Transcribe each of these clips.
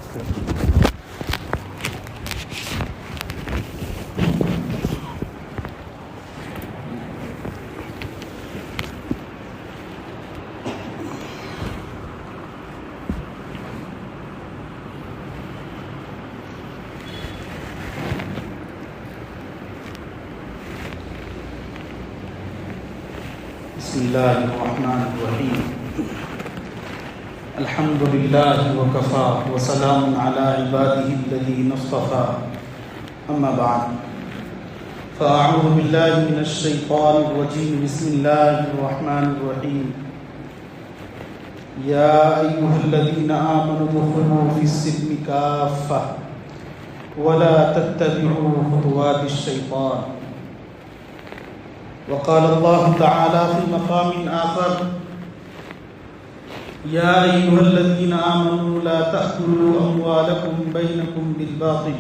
بسم الله الرحمن الرحيم الحمد لله وكفى وسلام على عباده الذين اصطفى أما بعد فأعوذ بالله من الشيطان الرجيم بسم الله الرحمن الرحيم يا أيها الذين آمنوا ادخلوا في السلم كافة ولا تتبعوا خطوات الشيطان وقال الله تعالى في مقام آخر يا أيها الذين آمنوا لا تأكلوا أموالكم بينكم بالباطل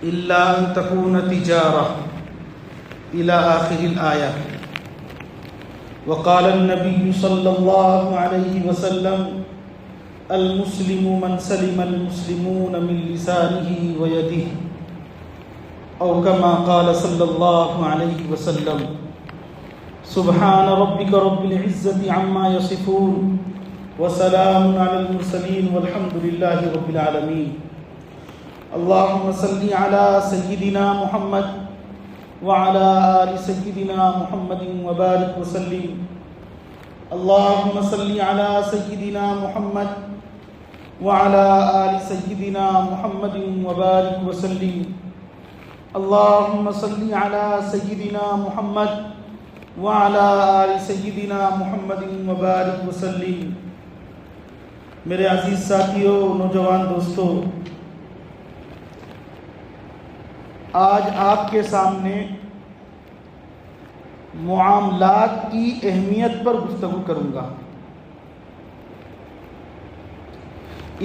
إلا أن تكون تجارة إلى آخر الآية. وقال النبي صلى الله عليه وسلم المسلم من سلم المسلمون من لسانه ويده أو كما قال صلى الله عليه وسلم سبحان ربك رب العزة عما يصفون وسلام على المرسلين والحمد لله رب العالمين. اللهم صل على سيدنا محمد وعلى آل سيدنا محمد وبارك وسلم. اللهم صل على سيدنا محمد وعلى آل سيدنا محمد وبارك وسلم. اللهم صل على سيدنا محمد وعلى آل سيدنا محمد وبارك وسلم. میرے عزیز ساتھیوں، نوجوان دوستو، آج آپ کے سامنے معاملات کی اہمیت پر گفتگو کروں گا.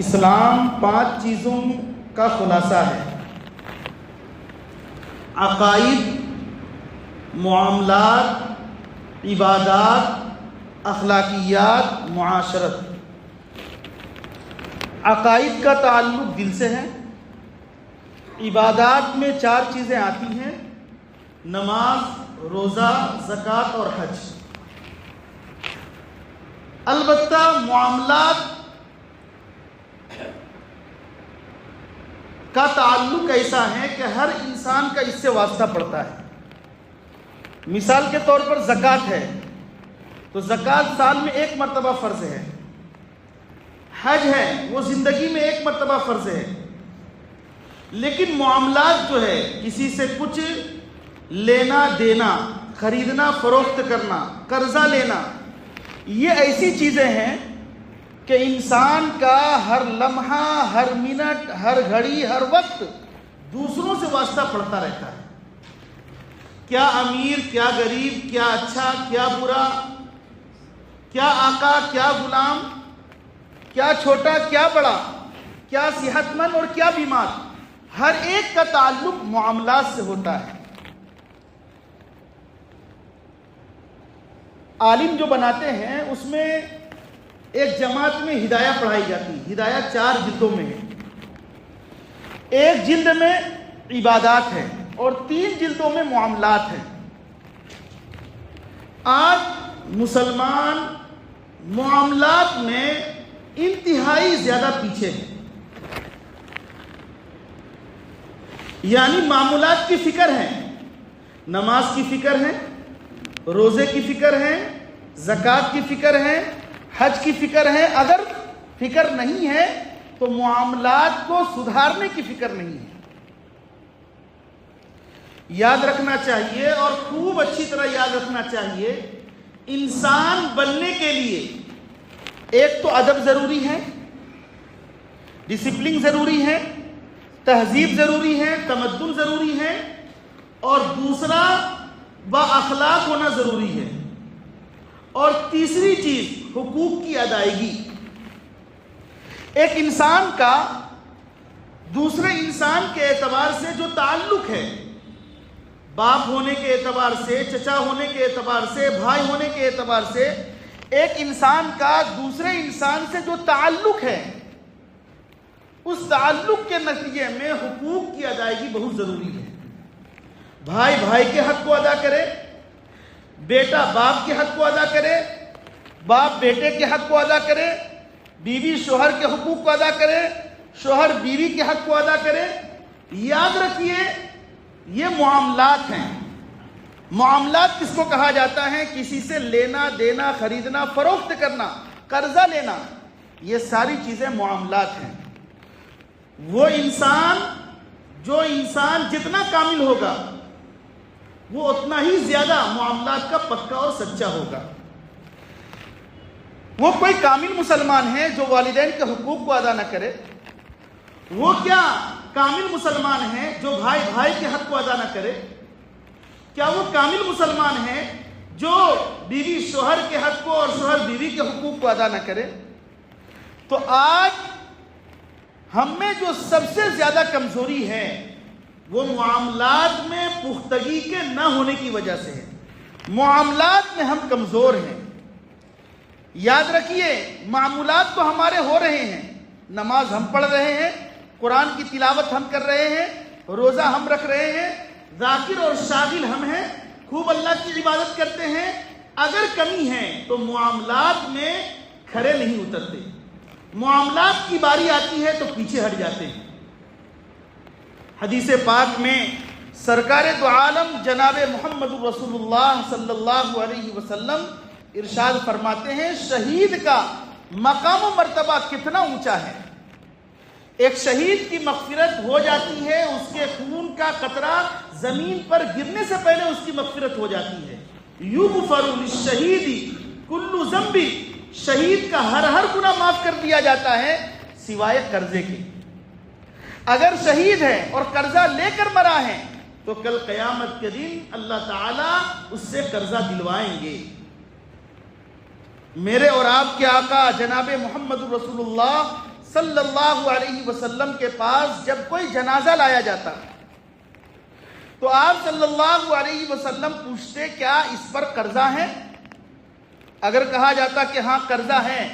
اسلام 5 چیزوں کا خلاصہ ہے: عقائد، معاملات، عبادات، اخلاقیات، معاشرت. عقائد کا تعلق دل سے ہے. عبادات میں 4 چیزیں آتی ہیں: نماز، روزہ، زکوٰۃ اور حج. البتہ معاملات کا تعلق ایسا ہے کہ ہر انسان کا اس سے واسطہ پڑتا ہے. مثال کے طور پر زکوٰۃ ہے تو زکوٰۃ سال میں 1 مرتبہ فرض ہے. حج ہے وہ زندگی میں 1 مرتبہ فرض ہے. لیکن معاملات جو ہے، کسی سے کچھ لینا دینا، خریدنا فروخت کرنا، قرضہ لینا، یہ ایسی چیزیں ہیں کہ انسان کا ہر لمحہ، ہر منٹ، ہر گھڑی، ہر وقت دوسروں سے واسطہ پڑتا رہتا ہے. کیا امیر، کیا غریب، کیا اچھا، کیا برا، کیا آقا، کیا غلام، کیا چھوٹا، کیا بڑا، کیا صحت مند اور کیا بیمار، ہر ایک کا تعلق معاملات سے ہوتا ہے. عالم جو بناتے ہیں اس میں ایک جماعت میں ہدایہ پڑھائی جاتی ہے. ہدایہ 4 جلدوں میں ہے. 1 جلد میں عبادات ہے اور 3 جلدوں میں معاملات ہیں. آج مسلمان معاملات میں انتہائی زیادہ پیچھے ہیں. یعنی معاملات کی فکر ہے، نماز کی فکر ہے، روزے کی فکر ہے، زکوٰۃ کی فکر ہے، حج کی فکر ہے. اگر فکر نہیں ہے تو معاملات کو سدھارنے کی فکر نہیں ہے. یاد رکھنا چاہیے اور خوب اچھی طرح یاد رکھنا چاہیے، انسان بننے کے لیے ایک تو ادب ضروری ہے، ڈسپلن ضروری ہے، تہذیب ضروری ہے، تمدن ضروری ہے، اور دوسرا با اخلاق ہونا ضروری ہے. اور تیسری چیز حقوق کی ادائیگی. ایک انسان کا دوسرے انسان کے اعتبار سے جو تعلق ہے، باپ ہونے کے اعتبار سے، چچا ہونے کے اعتبار سے، بھائی ہونے کے اعتبار سے، ایک انسان کا دوسرے انسان سے جو تعلق ہے اس تعلق کے نتیجے میں حقوق کی ادائیگی بہت ضروری ہے۔ بھائی بھائی کے حق کو ادا کرے، بیٹا باپ کے حق کو ادا کرے، باپ بیٹے کے حق کو ادا کرے، بیوی شوہر کے حقوق کو ادا کرے، شوہر بیوی کے حق کو ادا کرے۔ یاد رکھیے یہ معاملات ہیں۔ معاملات کس کو کہا جاتا ہے؟ کسی سے لینا دینا، خریدنا فروخت کرنا، قرضہ لینا، یہ ساری چیزیں معاملات ہیں۔ وہ انسان جو انسان جتنا کامل ہوگا وہ اتنا ہی زیادہ معاملات کا پکا اور سچا ہوگا۔ وہ کوئی کامل مسلمان ہے جو والدین کے حقوق کو ادا نہ کرے؟ وہ کیا کامل مسلمان ہے جو بھائی بھائی کے حق کو ادا نہ کرے؟ کیا وہ کامل مسلمان ہے جو بیوی شوہر کے حق کو اور شوہر بیوی کے حقوق کو ادا نہ کرے؟ تو آج ہم میں جو سب سے زیادہ کمزوری ہے وہ معاملات میں پختگی کے نہ ہونے کی وجہ سے ہے۔ معاملات میں ہم کمزور ہیں۔ یاد رکھیے معاملات تو ہمارے ہو رہے ہیں، نماز ہم پڑھ رہے ہیں، قرآن کی تلاوت ہم کر رہے ہیں، روزہ ہم رکھ رہے ہیں، ذاکر اور شاغل ہم ہیں، خوب اللہ کی عبادت کرتے ہیں۔ اگر کمی ہے تو معاملات میں کھڑے نہیں اترتے، معاملات کی باری آتی ہے تو پیچھے ہٹ جاتے ہیں۔ حدیث پاک میں سرکار دو عالم جناب محمد رسول اللہ صلی اللہ علیہ وسلم ارشاد فرماتے ہیں شہید کا مقام و مرتبہ کتنا اونچا ہے۔ ایک شہید کی مغفرت ہو جاتی ہے، اس کے خون کا قطرہ زمین پر گرنے سے پہلے اس کی مغفرت ہو جاتی ہے۔ یغفر للشہید کل ذنب، شہید کا ہر گناہ معاف کر دیا جاتا ہے سوائے قرضے کے۔ اگر شہید ہے اور قرضہ لے کر مرا ہے تو کل قیامت کے دن اللہ تعالیٰ اس سے قرضہ دلوائیں گے۔ میرے اور آپ کے آقا جناب محمد رسول اللہ صلی اللہ علیہ وسلم کے پاس جب کوئی جنازہ لایا جاتا تو آپ صلی اللہ علیہ وسلم پوچھتے کیا اس پر قرضہ ہے؟ اگر کہا جاتا کہ ہاں قرضہ ہے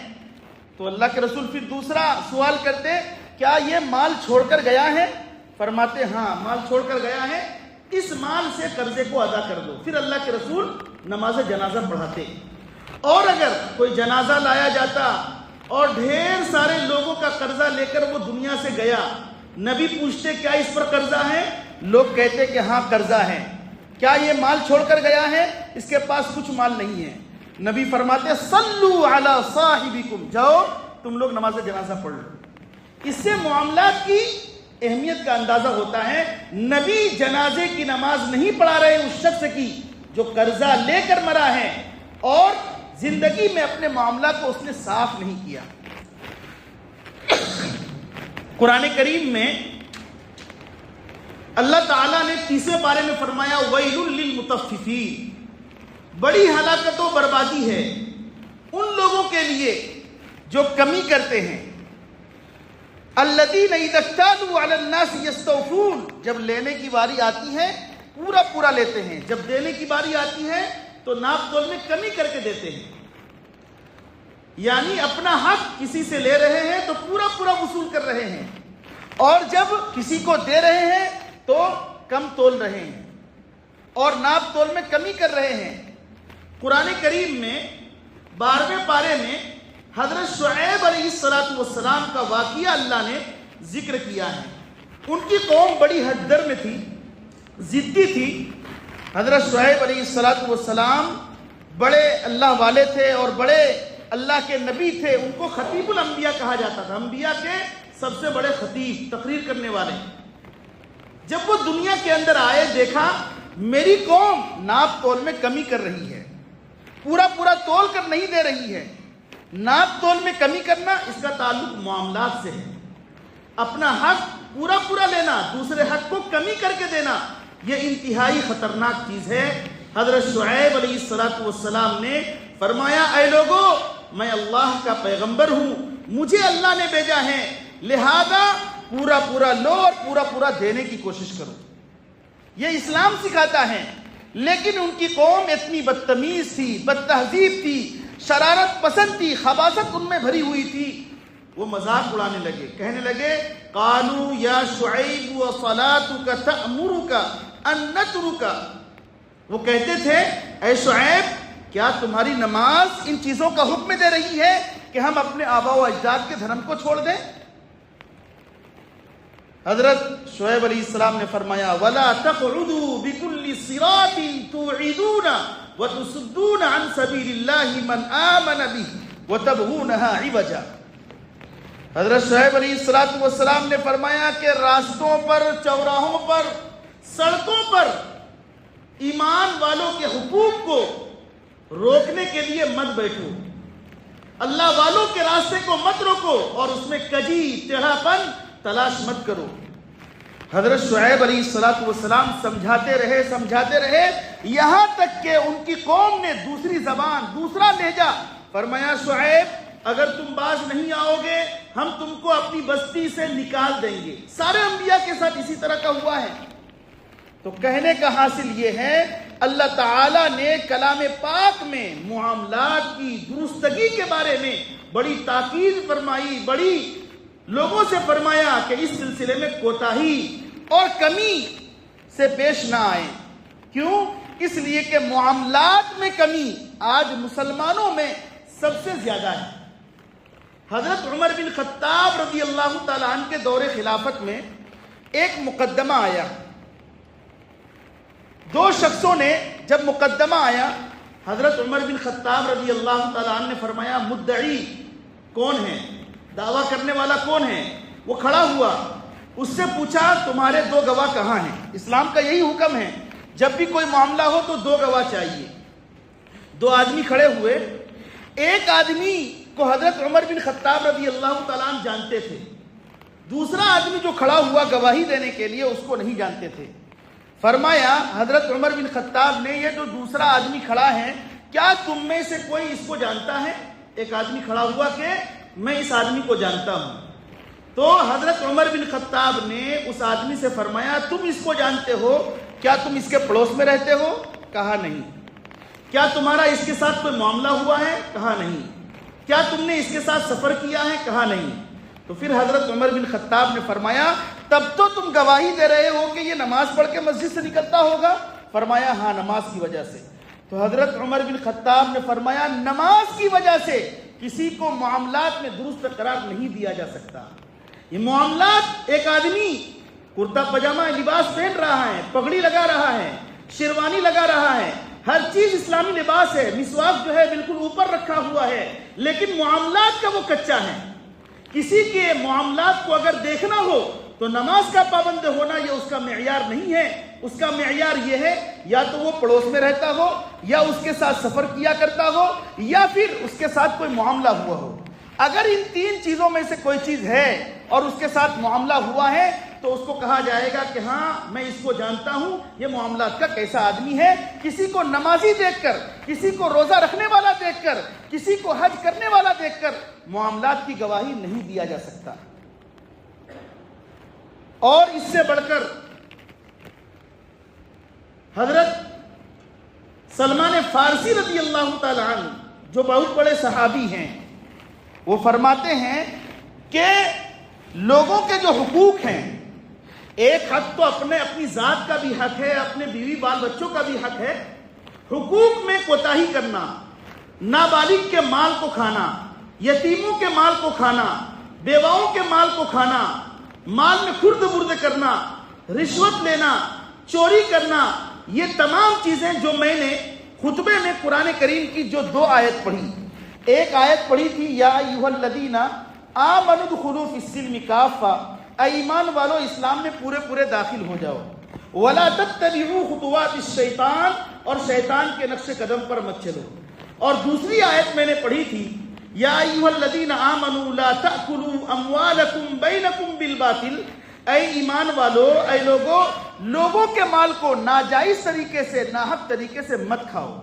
تو اللہ کے رسول پھر دوسرا سوال کرتے کیا یہ مال چھوڑ کر گیا ہے؟ فرماتے ہاں مال چھوڑ کر گیا ہے، اس مال سے قرضے کو ادا کر دو۔ پھر اللہ کے رسول نماز جنازہ پڑھاتے۔ اور اگر کوئی جنازہ لایا جاتا اور ڈھیر سارے لوگوں کا قرضہ لے کر وہ دنیا سے گیا، نبی پوچھتے کیا اس پر قرضہ ہے؟ لوگ کہتے کہ ہاں قرضہ ہے۔ کیا یہ مال چھوڑ کر گیا ہے؟ اس کے پاس کچھ مال نہیں ہے۔ نبی فرماتے صلو علی صاحبکم، جاؤ تم لوگ نماز جنازہ پڑھ لو۔ اس سے معاملات کی اہمیت کا اندازہ ہوتا ہے۔ نبی جنازے کی نماز نہیں پڑھا رہے اس شخص کی جو قرضہ لے کر مرا ہے اور زندگی میں اپنے معاملات کو اس نے صاف نہیں کیا۔ قرآن کریم میں اللہ تعالیٰ نے 30ویں پارے میں فرمایا وَيْلٌ لِّلْمُطَفِّفِينَ، بڑی ہلاکت و بربادی ہے ان لوگوں کے لیے جو کمی کرتے ہیں۔ الَّذِينَ إِذَا اكْتَالُوا عَلَى النَّاسِ يَسْتَوْفُونَ، جب لینے کی باری آتی ہے پورا لیتے ہیں، جب دینے کی باری آتی ہے تو ناپ تول میں کمی کر کے دیتے ہیں۔ یعنی اپنا حق کسی سے لے رہے ہیں تو پورا وصول کر رہے ہیں، اور جب کسی کو دے رہے ہیں تو کم تول رہے ہیں اور ناپ تول میں کمی کر رہے ہیں۔ قرآن کریم میں 12ویں پارے میں حضرت شعیب علیہ السلام کا واقعہ اللہ نے ذکر کیا ہے۔ ان کی قوم بڑی حد در میں تھی، ضدی تھی۔ حضرت شعیب علیہ السلام بڑے اللہ والے تھے اور بڑے اللہ کے نبی تھے، ان کو خطیب الانبیاء کہا جاتا تھا، انبیاء کے سب سے بڑے خطیب، تقریر کرنے والے۔ جب وہ دنیا کے اندر آئے دیکھا میری قوم ناپ تول میں کمی کر رہی ہے، پورا تول کر نہیں دے رہی ہے۔ ناپ تول میں کمی کرنا اس کا تعلق معاملات سے ہے۔ اپنا حق پورا لینا، دوسرے حق کو کمی کر کے دینا، یہ انتہائی خطرناک چیز ہے۔ حضرت شعیب علیہ السلام نے فرمایا اے لوگو میں اللہ کا پیغمبر ہوں، مجھے اللہ نے بھیجا ہے، لہذا پورا لو اور پورا دینے کی کوشش کرو۔ یہ اسلام سکھاتا ہے۔ لیکن ان کی قوم اتنی بدتمیز تھی، بد تہذیب تھی، شرارت پسند تھی، خباثت ان میں بھری ہوئی تھی۔ وہ مذاق اڑانے لگے، کہنے لگے قالوا یا شعیب وصلاتک تأمرک ان نترک، وہ کہتے تھے اے شعیب کیا تمہاری نماز ان چیزوں کا حکم دے رہی ہے کہ ہم اپنے آباء و اجداد کے دھرم کو چھوڑ دیں؟ حضرت شعیب علیہ السلام نے فرمایا وَلَا تَقْعُدُوا بِكُلِّ صِرَاطٍ تُوعِدُونَ وَتُصُدُّونَ عَنْ سَبِيلِ اللَّهِ مَنْ آمَنَ بِهِ وَتَبْغُونَهَا عِوَجًا۔ حضرت شعیب علیہ السلام نے فرمایا کہ راستوں پر، چوراہوں پر، سڑکوں پر ایمان والوں کے حقوق کو روکنے کے لیے مت بیٹھو، اللہ والوں کے راستے کو مت روکو اور اس میں کجی ٹیڑھا پن تلاش مت کرو۔ حضرت شعیب علیہ السلام سمجھاتے رہے یہاں تک کہ ان کی قوم نے دوسری زبان، دوسرا لہجہ، فرمایا شعیب اگر تم باز نہیں آؤ گے ہم تم کو اپنی بستی سے نکال دیں گے۔ سارے انبیاء کے ساتھ اسی طرح کا ہوا ہے۔ تو کہنے کا حاصل یہ ہے اللہ تعالیٰ نے کلام پاک میں معاملات کی درستگی کے بارے میں بڑی تاکید فرمائی، بڑی لوگوں سے فرمایا کہ اس سلسلے میں کوتاہی اور کمی سے پیش نہ آئے۔ کیوں؟ اس لیے کہ معاملات میں کمی آج مسلمانوں میں سب سے زیادہ ہے۔ حضرت عمر بن خطاب رضی اللہ تعالیٰ عنہ کے دور خلافت میں ایک مقدمہ آیا۔ دو شخصوں نے جب مقدمہ آیا، حضرت عمر بن خطاب رضی اللہ تعالیٰ عنہ نے فرمایا مدعی کون ہے، دعویٰ کرنے والا کون ہے؟ وہ کھڑا ہوا، اس سے پوچھا تمہارے دو گواہ کہاں ہیں؟ اسلام کا یہی حکم ہے جب بھی کوئی معاملہ ہو تو دو گواہ چاہیے۔ دو آدمی کھڑے ہوئے، ایک آدمی کو حضرت عمر بن خطاب رضی اللہ تعالیٰ عنہ جانتے تھے، دوسرا آدمی جو کھڑا ہوا گواہی دینے کے لیے اس کو نہیں جانتے تھے۔ فرمایا حضرت عمر بن خطاب نے یہ جو دوسرا آدمی کھڑا ہے کیا تم میں سے کوئی اس کو جانتا ہے؟ ایک آدمی کھڑا ہوا کہ میں اس آدمی کو جانتا ہوں۔ تو حضرت عمر بن خطاب نے اس آدمی سے فرمایا تم اس کو جانتے ہو؟ کیا تم اس کے پڑوس میں رہتے ہو؟ کہا نہیں۔ کیا تمہارا اس کے ساتھ کوئی معاملہ ہوا ہے؟ کہا نہیں۔ کیا تم نے اس کے ساتھ سفر کیا ہے؟ کہا نہیں۔ تو پھر حضرت عمر بن خطاب نے فرمایا تب تو تم گواہی دے رہے ہو کہ یہ نماز پڑھ کے مسجد سے نکلتا ہوگا؟ فرمایا ہاں نماز کی وجہ سے۔ تو حضرت عمر بن خطاب نے فرمایا نماز کی وجہ سے کسی کو معاملات میں درست قرار نہیں دیا جا سکتا۔ یہ معاملات، ایک آدمی کرتا پاجامہ لباس پہن رہا ہے، پگڑی لگا رہا ہے، شیروانی لگا رہا ہے، ہر چیز اسلامی لباس ہے، مسواک جو ہے بالکل اوپر رکھا ہوا ہے، لیکن معاملات کا وہ کچا ہے۔ کسی کے معاملات کو اگر دیکھنا ہو تو نماز کا پابند ہونا یہ اس کا معیار نہیں ہے۔ اس کا معیار یہ ہے یا تو وہ پڑوس میں رہتا ہو، یا اس کے ساتھ سفر کیا کرتا ہو، یا پھر اس کے ساتھ کوئی معاملہ ہوا ہو۔ اگر ان تین چیزوں میں سے کوئی چیز ہے اور اس کے ساتھ معاملہ ہوا ہے تو اس کو کہا جائے گا کہ ہاں میں اس کو جانتا ہوں، یہ معاملات کا کیسا آدمی ہے۔ کسی کو نمازی دیکھ کر، کسی کو روزہ رکھنے والا دیکھ کر، کسی کو حج کرنے والا دیکھ کر معاملات کی گواہی نہیں دیا جا سکتا۔ اور اس سے بڑھ کر حضرت سلمان فارسی رضی اللہ تعالی عنہ جو بہت بڑے صحابی ہیں، وہ فرماتے ہیں کہ لوگوں کے جو حقوق ہیں، ایک حق تو اپنی ذات کا بھی حق ہے، اپنے بیوی بال بچوں کا بھی حق ہے۔ حقوق میں کوتاہی کرنا، نابالغ کے مال کو کھانا، یتیموں کے مال کو کھانا، بیواؤں کے مال کو کھانا، مال میں خرد برد کرنا، رشوت لینا، چوری کرنا، یہ تمام چیزیں جو میں نے خطبے میں قرآن کریم کی جو دو آیت پڑھی، ایک آیت پڑھی تھی یا ایھا الذین آمنوا ادخلوا فی السلم کافہ، اے ایمان والو اسلام میں پورے داخل ہو جاؤ، ولا تتبعوا خطوات الشیطان، اور شیطان کے نقش قدم پر مت چلو۔ اور دوسری آیت میں نے پڑھی تھی یا ایھا الذین آمنوا لا تأکلوا اموالکم بینکم بالباطل، اے ایمان والو، اے لوگوں کے مال کو ناجائز طریقے سے، ناحق طریقے سے مت کھاؤ۔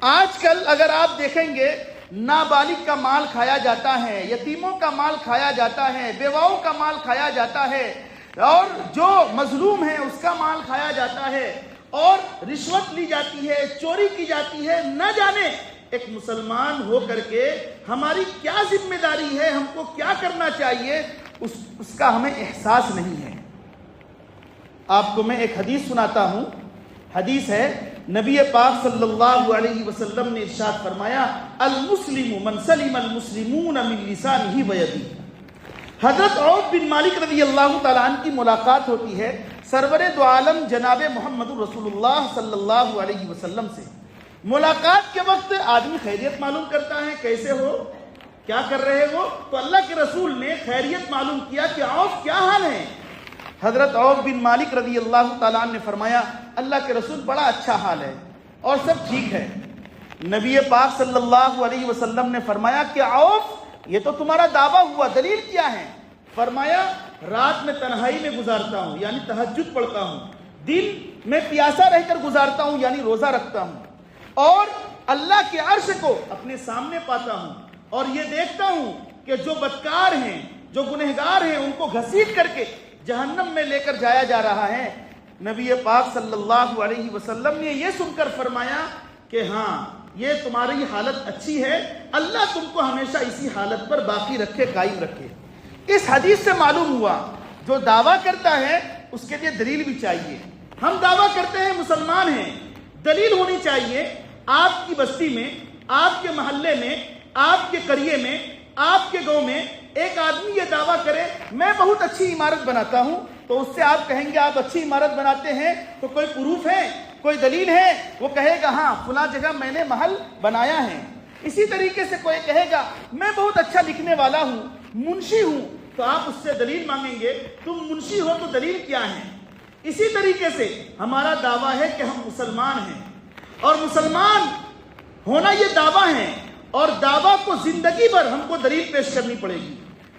آج کل اگر آپ دیکھیں گے نابالغ کا مال کھایا جاتا ہے، یتیموں کا مال کھایا جاتا ہے، بیواؤں کا مال کھایا جاتا ہے، اور جو مظلوم ہے اس کا مال کھایا جاتا ہے، اور رشوت لی جاتی ہے، چوری کی جاتی ہے، نہ جانے ایک مسلمان ہو کر کے ہماری کیا ذمہ داری ہے، ہم کو کیا کرنا چاہیے، اس کا ہمیں احساس نہیں ہے۔ آپ کو میں ایک حدیث سناتا ہوں۔ حدیث ہے، نبی پاک صلی اللہ علیہ وسلم نے ارشاد فرمایا، المسلم من سلم المسلمون من لسانہ ویدہ۔ حضرت عوف بن مالک رضی اللہ تعالیٰ عنہ کی ملاقات ہوتی ہے سرور دو عالم جناب محمد رسول اللہ صلی اللہ علیہ وسلم سے۔ ملاقات کے وقت آدمی خیریت معلوم کرتا ہے، کیسے ہو، کیا کر رہے ہو، تو اللہ کے رسول نے خیریت معلوم کیا کہ عوف کیا حال ہے۔ حضرت عوف بن مالک رضی اللہ تعالیٰ عنہ نے فرمایا، اللہ کے رسول بڑا اچھا حال ہے اور سب ٹھیک ہے۔ نبی پاک صلی اللہ علیہ وسلم نے فرمایا کہ عوف یہ تو تمہارا دعویٰ ہوا، دلیل کیا ہے؟ فرمایا، رات میں تنہائی میں گزارتا ہوں یعنی تہجد پڑھتا ہوں، دن میں پیاسا رہ کر گزارتا ہوں یعنی روزہ رکھتا ہوں، اور اللہ کے عرش کو اپنے سامنے پاتا ہوں، اور یہ دیکھتا ہوں کہ جو بدکار ہیں، جو گنہگار ہیں، ان کو گھسیٹ کر کے جہنم میں لے کر جایا جا رہا ہے۔ نبی پاک صلی اللہ علیہ وسلم نے یہ سن کر فرمایا کہ ہاں، یہ تمہاری حالت اچھی ہے، اللہ تم کو ہمیشہ اسی حالت پر باقی رکھے، قائم رکھے۔ اس حدیث سے معلوم ہوا جو دعویٰ کرتا ہے اس کے لیے دلیل بھی چاہیے۔ ہم دعویٰ کرتے ہیں مسلمان ہیں، دلیل ہونی چاہیے۔ آپ کی بستی میں، آپ کے محلے میں، آپ کے قریے میں، آپ کے گاؤں میں ایک آدمی یہ دعویٰ کرے میں بہت اچھی عمارت بناتا ہوں، تو اس سے آپ کہیں گے آپ اچھی عمارت بناتے ہیں تو کوئی پروف ہے، کوئی دلیل ہے؟ وہ کہے گا ہاں فلاں جگہ میں نے محل بنایا ہے۔ اسی طریقے سے کوئی کہے گا میں بہت اچھا لکھنے والا ہوں، منشی ہوں، تو آپ اس سے دلیل مانگیں گے، تم منشی ہو تو دلیل کیا ہے؟ اسی طریقے سے ہمارا دعویٰ ہے کہ ہم مسلمان ہیں، اور مسلمان ہونا یہ دعویٰ ہے، اور دعویٰ کو زندگی بھر ہم کو دلیل پیش کرنی پڑے گی۔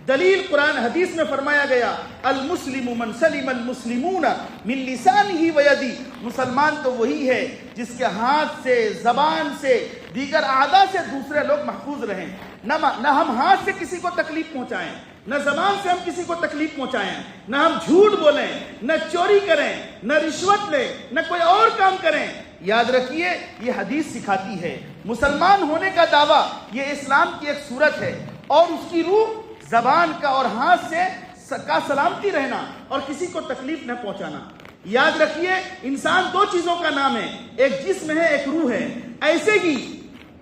دلیل قرآن حدیث میں فرمایا گیا، المسلم من سلم المسلمون من لسانہ ویدہ۔ مسلمان تو وہی ہے جس کے ہاتھ سے، زبان سے، دیگر اعضاء سے دوسرے لوگ محفوظ رہیں۔ نہ ہم ہاتھ سے کسی کو تکلیف پہنچائیں، نہ زبان سے ہم کسی کو تکلیف پہنچائیں، نہ ہم جھوٹ بولیں، نہ چوری کریں، نہ رشوت لیں، نہ کوئی اور کام کریں۔ یاد رکھیے، یہ حدیث سکھاتی ہے مسلمان ہونے کا دعویٰ یہ اسلام کی ایک صورت ہے، اور اس کی روح زبان کا اور ہاتھ سے کا سلامتی رہنا اور کسی کو تکلیف نہ پہنچانا۔ یاد رکھیے، انسان دو چیزوں کا نام ہے، ایک جسم ہے، ایک روح ہے۔ ایسے ہی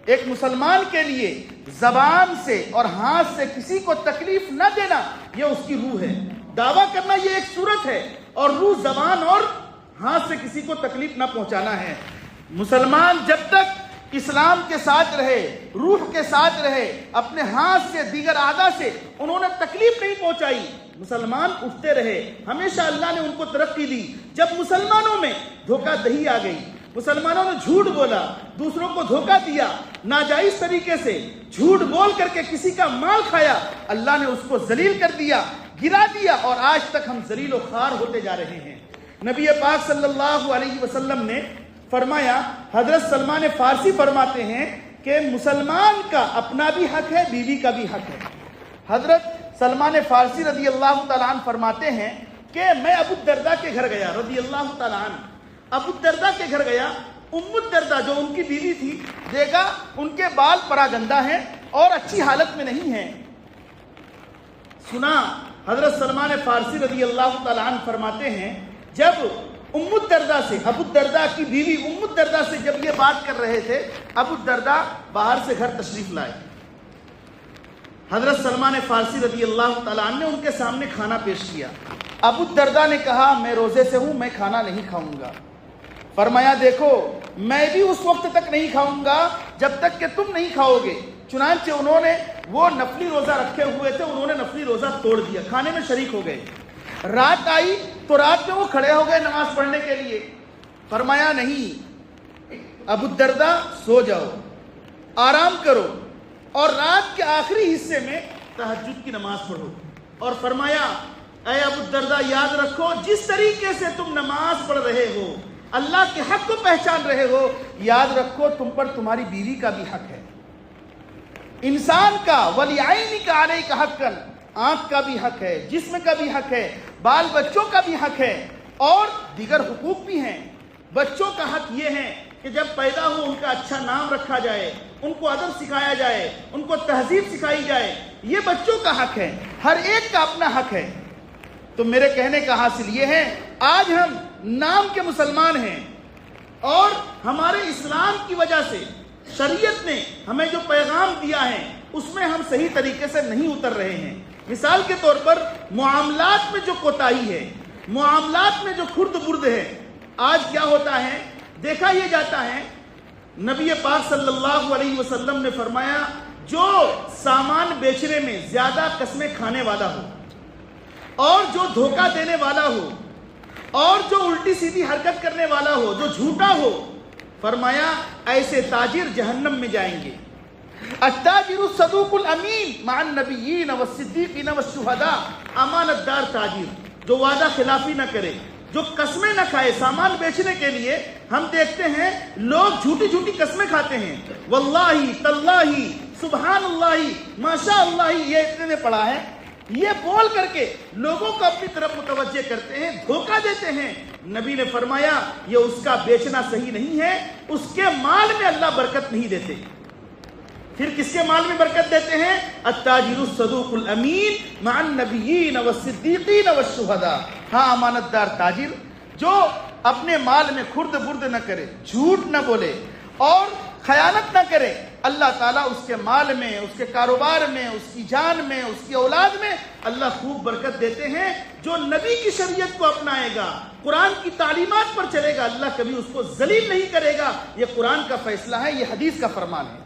ایک مسلمان کے لیے زبان سے اور ہاتھ سے کسی کو تکلیف نہ دینا یہ اس کی روح ہے۔ دعویٰ کرنا یہ ایک صورت ہے، اور روح زبان اور ہاتھ سے کسی کو تکلیف نہ پہنچانا ہے۔ مسلمان جب تک اسلام کے ساتھ رہے، روح کے ساتھ رہے، اپنے ہاتھ سے، دیگر اعضاء سے انہوں نے تکلیف نہیں پہنچائی، مسلمان اٹھتے رہے، ہمیشہ اللہ نے ان کو ترقی دی۔ جب مسلمانوں میں دھوکہ دہی آ گئی، مسلمانوں نے جھوٹ بولا، دوسروں کو دھوکہ دیا، ناجائز طریقے سے جھوٹ بول کر کے کسی کا مال کھایا، اللہ نے اس کو ذلیل کر دیا، گرا دیا، اور آج تک ہم ذلیل و خوار ہوتے جا رہے ہیں۔ نبی پاک صلی اللہ علیہ وسلم نے فرمایا، حضرت سلمان فارسی فرماتے ہیں کہ مسلمان کا اپنا بھی حق ہے، بیوی کا بھی حق ہے۔ حضرت سلمان فارسی رضی اللہ تعالیٰ عنہ فرماتے ہیں کہ میں ابو الدرداء کے گھر گیا رضی اللہ تعالیٰ عنہ، ابو الدرداء کے گھر گیا، ام الدرداء جو ان کی بیوی تھی، دیکھا ان کے بال پراگندہ ہیں اور اچھی حالت میں نہیں ہیں۔ سنا حضرت سلمان فارسی رضی اللہ تعالیٰ عنہ فرماتے ہیں جب ام الدرداء سے، ابو الدرداء کی بیوی ام الدرداء سے جب یہ بات کر رہے تھے، ابو الدرداء باہر سے گھر تشریف لائے۔ حضرت سلمان فارسی رضی اللہ تعالیٰ عنہ نے ان کے سامنے کھانا پیش کیا۔ ابو الدرداء نے کہا میں روزے سے ہوں، میں کھانا نہیں کھاؤں گا۔ فرمایا دیکھو میں بھی اس وقت تک نہیں کھاؤں گا جب تک کہ تم نہیں کھاؤ گے۔ چنانچہ انہوں نے وہ نفلی روزہ رکھے ہوئے تھے، انہوں نے نفلی روزہ توڑ دیا، کھانے میں شریک ہو گئے۔ رات آئی تو رات میں وہ کھڑے ہو گئے نماز پڑھنے کے لیے۔ فرمایا نہیں ابو الدرداء سو جاؤ، آرام کرو، اور رات کے آخری حصے میں تہجد کی نماز پڑھو۔ اور فرمایا اے ابو الدرداء یاد رکھو جس طریقے سے تم نماز پڑھ رہے ہو، اللہ کے حق کو پہچان رہے ہو، یاد رکھو تم پر تمہاری بیوی کا بھی حق ہے۔ انسان کا وَلِعَيْنِكَ عَلَيْكَ حَقًّا، آنکھ کا بھی حق ہے، جسم کا بھی حق ہے، بال بچوں کا بھی حق ہے، اور دیگر حقوق بھی ہیں۔ بچوں کا حق یہ ہے کہ جب پیدا ہو ان کا اچھا نام رکھا جائے، ان کو ادب سکھایا جائے، ان کو تہذیب سکھائی جائے، یہ بچوں کا حق ہے، ہر ایک کا اپنا حق ہے۔ تو میرے کہنے کا حاصل یہ ہے، آج ہم نام کے مسلمان ہیں اور ہمارے اسلام کی وجہ سے شریعت نے ہمیں جو پیغام دیا ہے اس میں ہم صحیح طریقے سے نہیں اتر رہے ہیں۔ مثال کے طور پر معاملات میں جو کوتاہی ہے، معاملات میں جو خرد برد ہے، آج کیا ہوتا ہے، دیکھا یہ جاتا ہے، نبی پاک صلی اللہ علیہ وسلم نے فرمایا جو سامان بیچنے میں زیادہ قسمیں کھانے والا ہو اور جو دھوکہ دینے والا ہو اور جو الٹی سیدھی حرکت کرنے والا ہو، جو جھوٹا ہو، فرمایا ایسے تاجر جہنم میں جائیں گے۔ التاجر الصدوق الامین مع النبیین والصدیقین والشہداء، امانت دار تاجر جو وعدہ خلافی نہ کرے، جو قسمیں نہ کھائے۔ سامان بیچنے کے لیے ہم دیکھتے ہیں لوگ جھوٹی جھوٹی قسمیں کھاتے ہیں، واللہ تاللہ سبحان اللہ ماشاء اللہ، یہ اتنے میں پڑا ہے، یہ بول کر کے لوگوں کو اپنی طرف متوجہ کرتے ہیں، دھوکہ دیتے ہیں۔ نبی نے فرمایا یہ اس کا بیچنا صحیح نہیں ہے، اس کے مال میں اللہ برکت نہیں دیتے۔ پھر کس کے مال میں برکت دیتے ہیں؟ التاجر الصدوق الامین مع النبیین والصدیقین والشہداء، ہاں امانت دار تاجر جو اپنے مال میں خرد برد نہ کرے، جھوٹ نہ بولے اور خیانت نہ کرے، اللہ تعالیٰ اس کے مال میں، اس کے کاروبار میں، اس کی جان میں، اس کی اولاد میں اللہ خوب برکت دیتے ہیں۔ جو نبی کی شریعت کو اپنائے گا، قرآن کی تعلیمات پر چلے گا، اللہ کبھی اس کو ذلیل نہیں کرے گا۔ یہ قرآن کا فیصلہ ہے، یہ حدیث کا فرمان ہے۔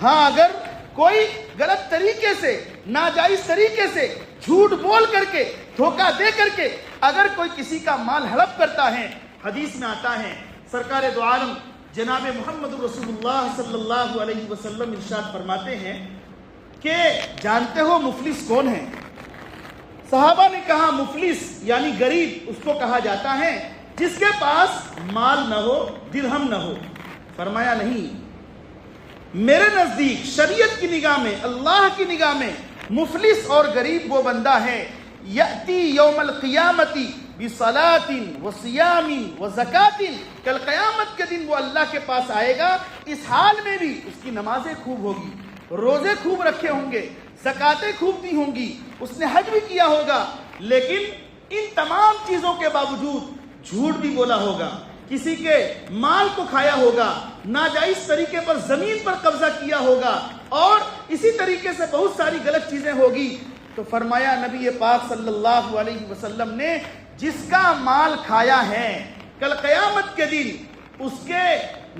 ہاں اگر کوئی غلط طریقے سے، ناجائز طریقے سے، جھوٹ بول کر کے، دھوکہ دے کر کے اگر کوئی کسی کا مال ہڑپ کرتا ہے، حدیث میں آتا ہے، سرکار دو عالم جناب محمد رسول اللہ صلی اللہ علیہ وسلم ارشاد فرماتے ہیں کہ جانتے ہو مفلس کون ہے؟ صحابہ نے کہا مفلس یعنی غریب اس کو کہا جاتا ہے جس کے پاس مال نہ ہو، درہم نہ ہو۔ فرمایا نہیں، میرے نزدیک شریعت کی نگاہ میں، اللہ کی نگاہ میں مفلس اور غریب وہ بندہ ہے یأتی یوم القیامت بصلاۃ وصیام وزکات، کل قیامت کے دن وہ اللہ کے پاس آئے گا، اس حال میں بھی اس کی نمازیں خوب ہوگی، روزے خوب رکھے ہوں گے، زکاتیں خوب دی ہوں گی، اس نے حج بھی کیا ہوگا، لیکن ان تمام چیزوں کے باوجود جھوٹ بھی بولا ہوگا، کسی کے مال کو کھایا ہوگا، ناجائز طریقے پر زمین پر قبضہ کیا ہوگا اور اسی طریقے سے بہت ساری غلط چیزیں ہوگی۔ تو فرمایا نبی پاک صلی اللہ علیہ وسلم نے جس کا مال کھایا ہے کل قیامت کے دن اس کے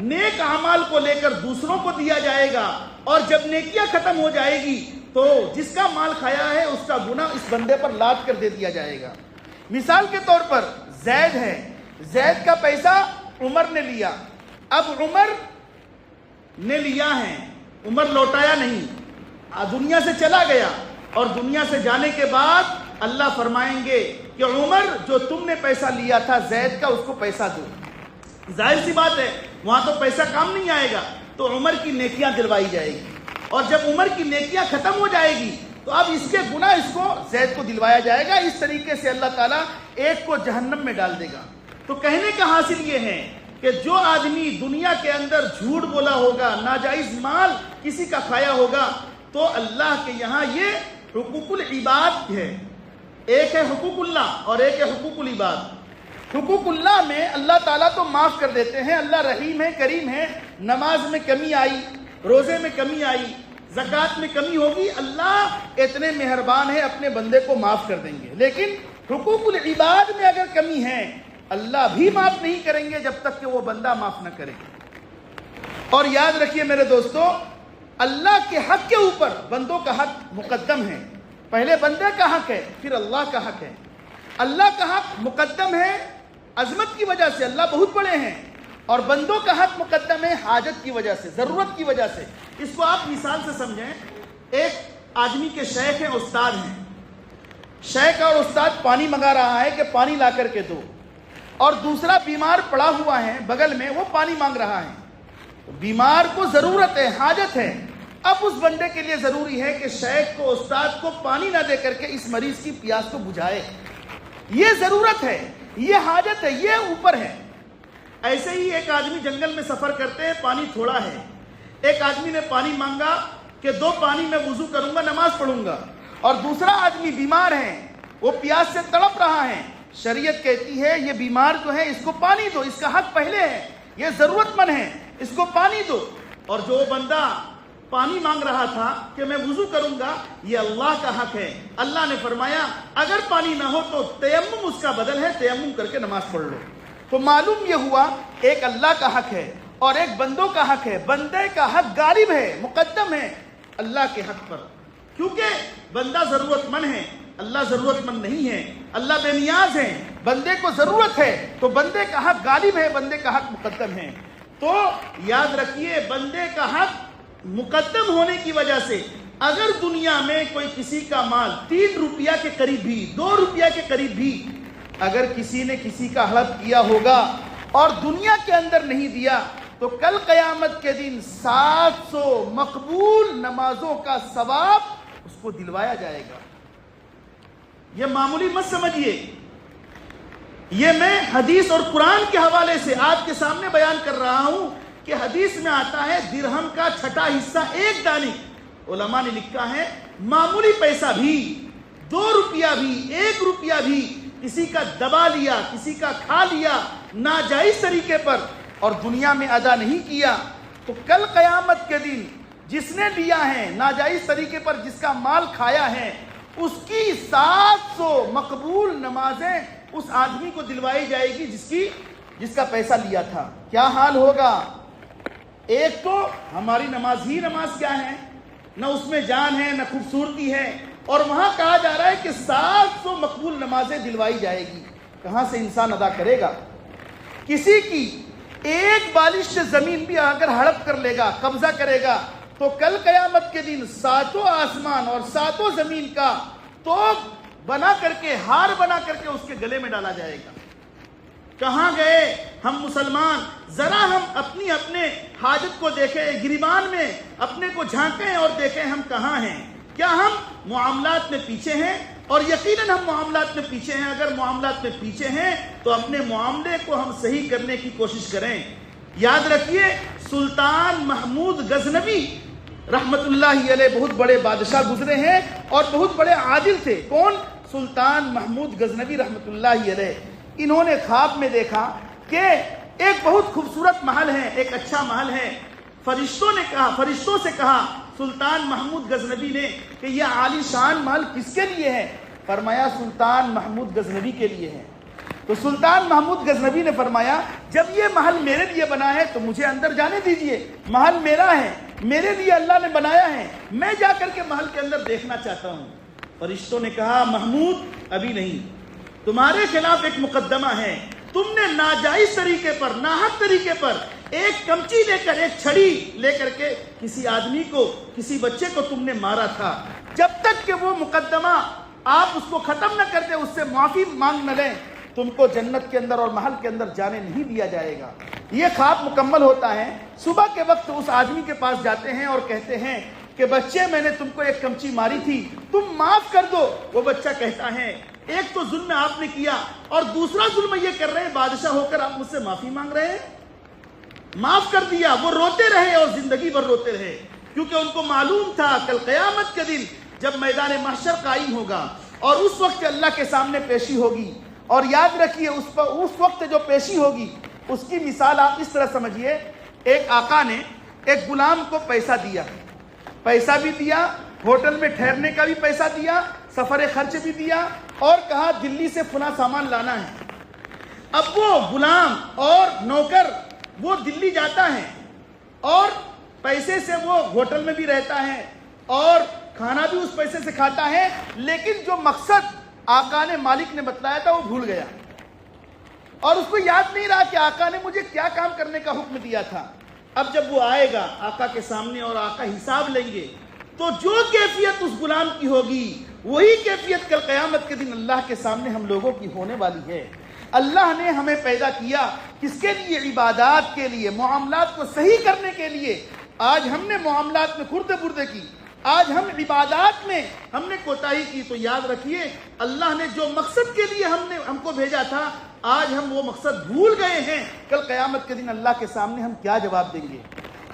نیک اعمال کو لے کر دوسروں کو دیا جائے گا، اور جب نیکیاں ختم ہو جائے گی تو جس کا مال کھایا ہے اس کا گناہ اس بندے پر لاد کر دے دیا جائے گا۔ مثال کے طور پر زید ہے، زید کا پیسہ عمر نے لیا، اب عمر نے لیا ہے، عمر لوٹایا نہیں، دنیا سے چلا گیا، اور دنیا سے جانے کے بعد اللہ فرمائیں گے کہ عمر جو تم نے پیسہ لیا تھا زید کا اس کو پیسہ دو۔ ظاہر سی بات ہے وہاں تو پیسہ کام نہیں آئے گا، تو عمر کی نیکیاں دلوائی جائے گی، اور جب عمر کی نیکیاں ختم ہو جائے گی تو اب اس کے گناہ اس کو زید کو دلوایا جائے گا۔ اس طریقے سے اللہ تعالیٰ ایک کو جہنم میں ڈال دے گا۔ تو کہنے کا حاصل یہ ہے کہ جو آدمی دنیا کے اندر جھوٹ بولا ہوگا، ناجائز مال کسی کا کھایا ہوگا، تو اللہ کے یہاں یہ حقوق العباد ہے، ایک ہے حقوق اللہ اور ایک ہے حقوق العباد۔ حقوق اللہ میں اللہ تعالیٰ تو معاف کر دیتے ہیں، اللہ رحیم ہے، کریم ہے، نماز میں کمی آئی، روزے میں کمی آئی، زکوٰۃ میں کمی ہوگی، اللہ اتنے مہربان ہے اپنے بندے کو معاف کر دیں گے۔ لیکن حقوق العباد میں اگر کمی ہے اللہ بھی معاف نہیں کریں گے جب تک کہ وہ بندہ معاف نہ کرے۔ اور یاد رکھیے میرے دوستو، اللہ کے حق کے اوپر بندوں کا حق مقدم ہے، پہلے بندے کا حق ہے پھر اللہ کا حق ہے۔ اللہ کا حق مقدم ہے عظمت کی وجہ سے، اللہ بہت بڑے ہیں، اور بندوں کا حق مقدم ہے حاجت کی وجہ سے، ضرورت کی وجہ سے۔ اس کو آپ مثال سے سمجھیں، ایک آدمی کے شیخ ہیں، استاد ہیں، شیخ اور استاد پانی منگا رہا ہے کہ پانی لا کر کے دو، اور دوسرا بیمار پڑا ہوا ہے بغل میں، وہ پانی مانگ رہا ہے۔ بیمار کو ضرورت ہے، حاجت ہے، اب اس بندے کے لیے ضروری ہے کہ شیخ کو، استاد کو پانی نہ دے کر کے اس مریض کی پیاس کو بجھائے۔ یہ ضرورت ہے، یہ حاجت ہے، یہ اوپر ہے۔ ایسے ہی ایک آدمی جنگل میں سفر کرتے ہیں، پانی تھوڑا ہے، ایک آدمی نے پانی مانگا کہ 2 پانی میں وضو کروں گا، نماز پڑھوں گا، اور دوسرا آدمی بیمار ہے، وہ پیاس سے تڑپ رہا ہے، شریعت کہتی ہے یہ بیمار جو ہے اس کو پانی دو، اس کا حق پہلے ہے، یہ ضرورت مند ہے، اس کو پانی دو۔ اور جو بندہ پانی مانگ رہا تھا کہ میں وضو کروں گا، یہ اللہ کا حق ہے۔ اللہ نے فرمایا اگر پانی نہ ہو تو تیمم اس کا بدل ہے، تیمم کر کے نماز پڑھ لو۔ تو معلوم یہ ہوا ایک اللہ کا حق ہے اور ایک بندوں کا حق ہے۔ بندے کا حق غالب ہے، مقدم ہے اللہ کے حق پر، کیونکہ بندہ ضرورت مند ہے، اللہ ضرورت مند نہیں ہے، اللہ بے نیاز ہے، بندے کو ضرورت ہے، تو بندے کا حق غالب ہے، بندے کا حق مقدم ہے۔ تو یاد رکھیے بندے کا حق مقدم ہونے کی وجہ سے اگر دنیا میں کوئی کسی کا مال 3 روپیہ کے قریب بھی، 2 روپیہ کے قریب بھی اگر کسی نے کسی کا ہڑپ کیا ہوگا اور دنیا کے اندر نہیں دیا، تو کل قیامت کے دن 700 مقبول نمازوں کا ثواب اس کو دلوایا جائے گا۔ یہ معمولی مت سمجھیے، یہ میں حدیث اور قرآن کے حوالے سے آپ کے سامنے بیان کر رہا ہوں کہ حدیث میں آتا ہے درہم کا 6واں حصہ 1 دانک۔ علماء نے لکھا ہے معمولی پیسہ بھی، 2 روپیہ بھی، 1 روپیہ بھی کسی کا دبا لیا، کسی کا کھا لیا ناجائز طریقے پر اور دنیا میں ادا نہیں کیا، تو کل قیامت کے دن جس نے لیا ہے ناجائز طریقے پر، جس کا مال کھایا ہے، اس کی 700 مقبول نمازیں اس آدمی کو دلوائی جائے گی جس کا پیسہ لیا تھا۔ کیا حال ہوگا؟ ایک تو ہماری نماز ہی نماز کیا ہے، نہ اس میں جان ہے نہ خوبصورتی ہے، اور وہاں کہا جا رہا ہے کہ 700 مقبول نمازیں دلوائی جائے گی۔ کہاں سے انسان ادا کرے گا؟ کسی کی ایک بالش سے زمین بھی اگر ہڑپ کر لے گا، قبضہ کرے گا، تو کل قیامت کے دن 7 آسمان اور 7 زمین کا توپ بنا کر کے، ہار بنا کر کے اس کے گلے میں ڈالا جائے گا۔ کہاں گئے ہم مسلمان؟ ذرا ہم اپنے حاجت کو دیکھیں، گریبان میں اپنے کو جھانکیں اور دیکھیں ہم کہاں ہیں۔ کیا ہم معاملات میں پیچھے ہیں؟ اور یقیناً ہم معاملات میں پیچھے ہیں۔ اگر معاملات میں پیچھے ہیں تو اپنے معاملے کو ہم صحیح کرنے کی کوشش کریں۔ یاد رکھیے سلطان محمود غزنوی رحمت اللہ علیہ بہت بڑے بادشاہ گزرے ہیں اور بہت بڑے عادل تھے۔ کون؟ سلطان محمود غزنوی رحمت اللہ علیہ۔ انہوں نے خواب میں دیکھا کہ ایک بہت خوبصورت محل ہے، ایک اچھا محل ہے۔ فرشتوں سے کہا سلطان محمود غزنوی نے کہ یہ عالی شان محل کس کے لیے ہے؟ فرمایا سلطان محمود غزنوی کے لیے ہے۔ تو سلطان محمود غزنوی نے فرمایا جب یہ محل میرے لیے بنا ہے تو مجھے اندر جانے دیجئے، محل میرا ہے، میرے لیے اللہ نے بنایا ہے، میں جا کر کے محل کے اندر دیکھنا چاہتا ہوں۔ فرشتوں نے کہا محمود ابھی نہیں، تمہارے خلاف ایک مقدمہ ہے، تم نے ناجائز طریقے پر، ناحق طریقے پر ایک کمچی لے کر، ایک چھڑی لے کر کے کسی آدمی کو، کسی بچے کو تم نے مارا تھا۔ جب تک کہ وہ مقدمہ آپ اس کو ختم نہ کرتے، اس سے معافی مانگ نہ لیں، تم کو جنت کے اندر اور محل کے اندر جانے نہیں دیا جائے گا۔ یہ خواب مکمل ہوتا ہے۔ صبح کے وقت اس آدمی کے پاس جاتے ہیں اور کہتے ہیں کہ بچے میں نے تم کو ایک کمچی ماری تھی، تم معاف کر دو۔ وہ بچہ کہتا ہے ایک تو ظلم آپ نے کیا اور دوسرا ظلم یہ کر رہے ہیں، بادشاہ ہو کر آپ مجھ سے معافی مانگ رہے ہیں، معاف کر دیا۔ وہ روتے رہے اور زندگی بھر روتے رہے، کیونکہ ان کو معلوم تھا کل قیامت کے دن جب میدان محشر قائم ہوگا اور اس وقت اللہ کے سامنے پیشی ہوگی، اور یاد رکھیے اس وقت جو پیشی ہوگی اس کی مثال آپ اس طرح سمجھیے، ایک آقا نے ایک غلام کو پیسہ دیا، پیسہ بھی دیا، ہوٹل میں ٹھہرنے کا بھی پیسہ دیا، سفر خرچ بھی دیا، اور کہا دلی سے فلاں سامان لانا ہے۔ اب وہ غلام اور نوکر وہ دلی جاتا ہے اور پیسے سے وہ ہوٹل میں بھی رہتا ہے اور کھانا بھی اس پیسے سے کھاتا ہے، لیکن جو مقصد آقا نے، مالک نے بتلایا تھا وہ بھول گیا، اور اس کو یاد نہیں رہا کہ آقا نے مجھے کیا کام کرنے کا حکم دیا تھا۔ اب جب وہ آئے گا آقا کے سامنے اور آقا حساب لیں گے، تو جو کیفیت اس غلام کی ہوگی وہی کیفیت کل قیامت کے دن اللہ کے سامنے ہم لوگوں کی ہونے والی ہے۔ اللہ نے ہمیں پیدا کیا کس کے لیے؟ عبادات کے لیے، معاملات کو صحیح کرنے کے لیے۔ آج ہم نے معاملات میں خردے بردے کی، آج ہم عبادات میں ہم نے کوتاہی کی، تو یاد رکھیے اللہ نے جو مقصد کے لیے ہم کو بھیجا تھا، آج ہم وہ مقصد بھول گئے ہیں، کل قیامت کے دن اللہ کے سامنے ہم کیا جواب دیں گے؟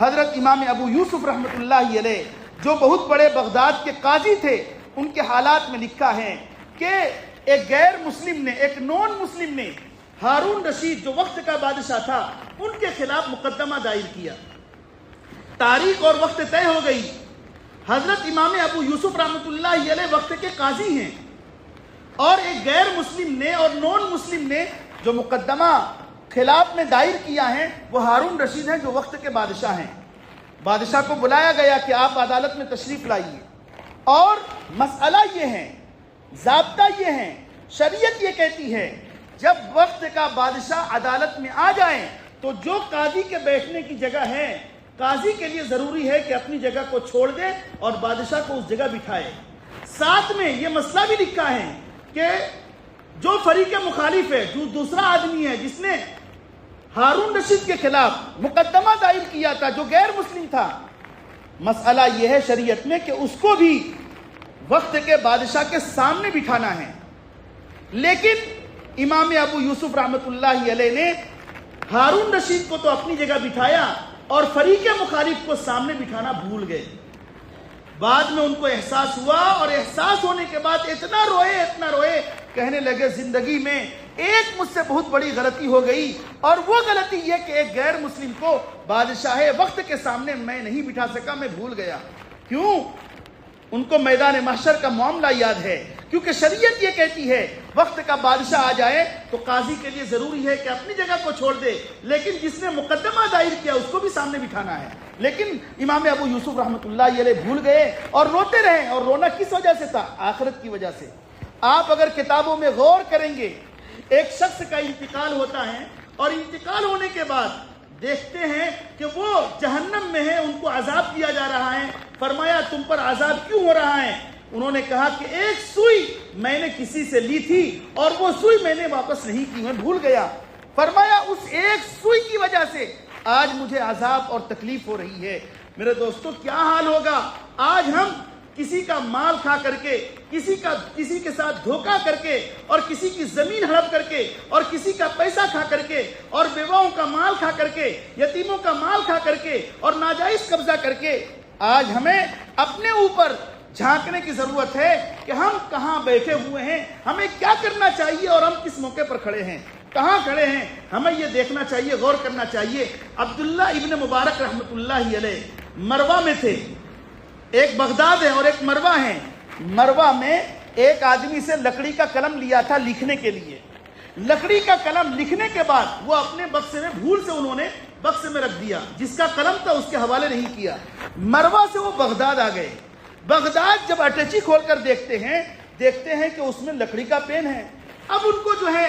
حضرت امام ابو یوسف رحمۃ اللہ علیہ جو بہت بڑے بغداد کے قاضی تھے، ان کے حالات میں لکھا ہے کہ ایک غیر مسلم نے، ایک نان مسلم نے ہارون رشید جو وقت کا بادشاہ تھا ان کے خلاف مقدمہ دائر کیا۔ تاریخ اور وقت طے ہو گئی۔ حضرت امام ابو یوسف رحمۃ اللہ علیہ وقت کے قاضی ہیں، اور ایک غیر مسلم نے اور نان مسلم نے جو مقدمہ خلاف میں دائر کیا ہے وہ ہارون رشید ہیں جو وقت کے بادشاہ ہیں۔ بادشاہ کو بلایا گیا کہ آپ عدالت میں تشریف لائیے، اور مسئلہ یہ ہے، ضابطہ یہ ہے، شریعت یہ کہتی ہے جب وقت کا بادشاہ عدالت میں آ جائے تو جو قاضی کے بیٹھنے کی جگہ ہے، قاضی کے لیے ضروری ہے کہ اپنی جگہ کو چھوڑ دے اور بادشاہ کو اس جگہ بٹھائے۔ ساتھ میں یہ مسئلہ بھی لکھا ہے کہ جو فریق مخالف ہے، جو دوسرا آدمی ہے جس نے ہارون رشید کے خلاف مقدمہ دائر کیا تھا، جو غیر مسلم تھا، مسئلہ یہ ہے شریعت میں کہ اس کو بھی وقت کے بادشاہ کے سامنے بٹھانا ہے۔ لیکن امام ابو یوسف رحمۃ اللہ علیہ نے ہارون رشید کو تو اپنی جگہ بٹھایا اور فریق مخالف کو سامنے بٹھانا بھول گئے۔ بعد میں ان کو احساس ہوا، اور احساس ہونے کے بعد اتنا روئے، کہنے لگے زندگی میں ایک مجھ سے بہت بڑی غلطی ہو گئی، اور وہ غلطی یہ کہ ایک غیر مسلم کو بادشاہ وقت کے سامنے میں نہیں بٹھا سکا، میں بھول گیا۔ کیوں؟ ان کو میدان محشر کا معاملہ یاد ہے، کیونکہ شریعت یہ کہتی ہے وقت کا بادشاہ آ جائے تو قاضی کے لیے ضروری ہے کہ اپنی جگہ کو چھوڑ دے، لیکن جس نے مقدمہ دائر کیا اس کو بھی سامنے بٹھانا ہے۔ لیکن امام ابو یوسف رحمۃ اللہ علیہ بھول گئے اور روتے رہے، اور رونا کس وجہ سے تھا؟ آخرت کی وجہ سے۔ آپ اگر کتابوں میں غور کریں گے، ایک شخص کا انتقال ہوتا ہے، اور انتقال ہونے کے بعد دیکھتے ہیں کہ وہ جہنم میں ہے، ان کو عذاب دیا جا رہا ہے۔ فرمایا تم پر عذاب کیوں ہو رہا ہے؟ انہوں نے کہا کہ ایک سوئی میں نے کسی سے لی تھی اور وہ سوئی میں نے واپس نہیں کی، میں بھول گیا۔ فرمایا اس ایک سوئی کی وجہ سے آج مجھے عذاب اور تکلیف ہو رہی ہے۔ میرے دوستو کیا حال ہوگا آج ہم کسی کا مال کھا کر کے، کسی کے ساتھ دھوکہ کر کے، اور کسی کی زمین ہڑپ کر کے، اور کسی کا پیسہ کھا کر کے، اور بیواؤں کا مال کھا کر کے، یتیموں کا مال کھا کر کے، اور ناجائز قبضہ کر کے۔ آج ہمیں اپنے اوپر جھانکنے کی ضرورت ہے کہ ہم کہاں بیٹھے ہوئے ہیں، ہمیں کیا کرنا چاہیے، اور ہم کس موقع پر کھڑے ہیں، کہاں کھڑے ہیں، ہمیں یہ دیکھنا چاہیے، غور کرنا چاہیے۔ عبداللہ ابن مبارک رحمۃ اللہ علیہ مروہ میں تھے، ایک بغداد ہے اور ایک مروہ ہے۔ مروہ میں ایک آدمی سے لکڑی کا قلم لیا تھا لکھنے کے لیے۔ لکڑی کا قلم لکھنے کے بعد وہ اپنے بکسے میں بھول سے انہوں نے بکسے میں رکھ دیا، جس کا قلم تھا اس کے حوالے نہیں کیا۔ مروہ سے وہ بغداد آ گئے۔ بغداد جب اٹیچی کھول کر دیکھتے ہیں کہ اس میں لکڑی کا پین ہے۔ اب ان کو جو ہے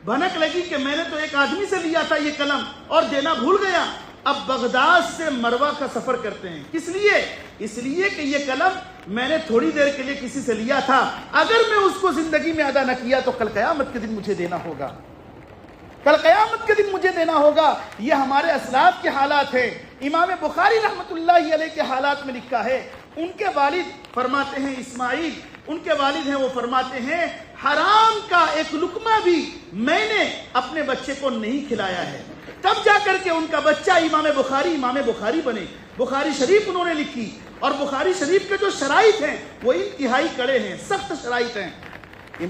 بھنک لگی کہ میں نے تو ایک آدمی سے لیا تھا یہ قلم اور دینا بھول گیا۔ اب بغداد سے مروہ کا سفر کرتے ہیں، کس لیے؟ اس لیے کہ یہ قلم میں نے تھوڑی دیر کے لیے کسی سے لیا تھا، اگر میں اس کو زندگی میں ادا نہ کیا تو کل قیامت کے دن مجھے دینا ہوگا، کل قیامت کے دن مجھے دینا ہوگا۔ یہ ہمارے اسلاف کے حالات ہیں۔ امام بخاری رحمۃ اللہ علیہ کے حالات میں لکھا ہے، ان کے والد فرماتے ہیں، اسماعیل ان کے والد ہیں، وہ فرماتے ہیں حرام کا ایک لقمہ بھی میں نے اپنے بچے کو نہیں کھلایا ہے، تب جا کر کے ان کا بچہ امام بخاری بنے۔ بخاری شریف انہوں نے لکھی، اور بخاری شریف کے جو شرائط ہیں وہ انتہائی کڑے ہیں، سخت شرائط ہیں۔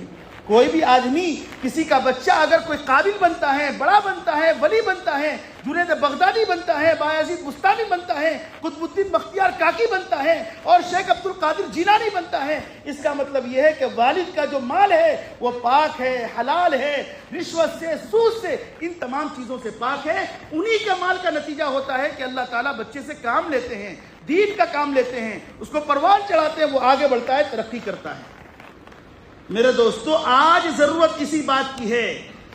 کوئی بھی آدمی، کسی کا بچہ اگر کوئی قابل بنتا ہے، بڑا بنتا ہے، ولی بنتا ہے، جنید بغدادی بنتا ہے، بایزید بستانی بنتا ہے، قطب الدین بختیار کاکی بنتا ہے، اور شیخ عبد القادر جیلانی بنتا ہے، اس کا مطلب یہ ہے کہ والد کا جو مال ہے وہ پاک ہے، حلال ہے، رشوت سے، سود سے، ان تمام چیزوں سے پاک ہے۔ انہی کے مال کا نتیجہ ہوتا ہے کہ اللہ تعالیٰ بچے سے کام لیتے ہیں، دین کا کام لیتے ہیں، اس کو پروان چڑھاتے ہیں، وہ آگے بڑھتا ہے، ترقی کرتا ہے۔ میرے دوستو آج ضرورت اسی بات کی ہے۔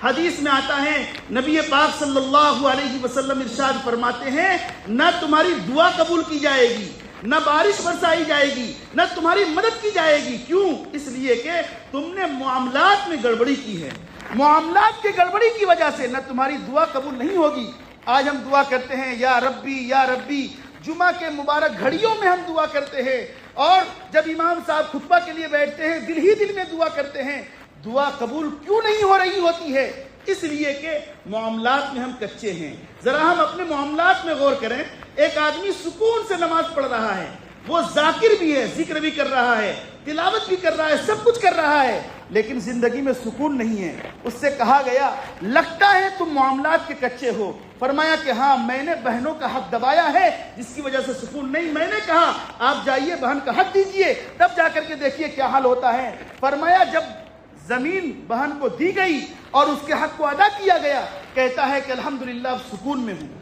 حدیث میں آتا ہے، نبی پاک صلی اللہ علیہ وسلم ارشاد فرماتے ہیں، نہ تمہاری دعا قبول کی جائے گی، نہ بارش برسائی جائے گی، نہ تمہاری مدد کی جائے گی۔ کیوں؟ اس لیے کہ تم نے معاملات میں گڑبڑی کی ہے، معاملات کی گڑبڑی کی وجہ سے نہ تمہاری دعا قبول نہیں ہوگی۔ آج ہم دعا کرتے ہیں یا ربی یا ربی، جمعہ کے مبارک گھڑیوں میں ہم دعا کرتے ہیں، اور جب امام صاحب خطبہ کے لیے بیٹھتے ہیں دل ہی دل میں دعا کرتے ہیں۔ دعا قبول کیوں نہیں ہو رہی ہوتی ہے؟ اس لیے کہ معاملات میں ہم کچے ہیں۔ ذرا ہم اپنے معاملات میں غور کریں ایک آدمی سکون سے نماز پڑھ رہا ہے، وہ ذاکر بھی ہے، ذکر بھی کر رہا ہے، تلاوت بھی کر رہا ہے، سب کچھ کر رہا ہے، لیکن زندگی میں سکون نہیں ہے۔ اس سے کہا گیا لگتا ہے تم معاملات کے کچے ہو۔ فرمایا کہ ہاں میں نے بہنوں کا حق دبایا ہے جس کی وجہ سے سکون نہیں۔ میں نے کہا آپ جائیے بہن کا حق دیجئے، تب جا کر کے دیکھیے کیا حال ہوتا ہے۔ فرمایا جب زمین بہن کو دی گئی اور اس کے حق کو ادا کیا گیا، کہتا ہے کہ الحمدللہ اب سکون میں ہوں۔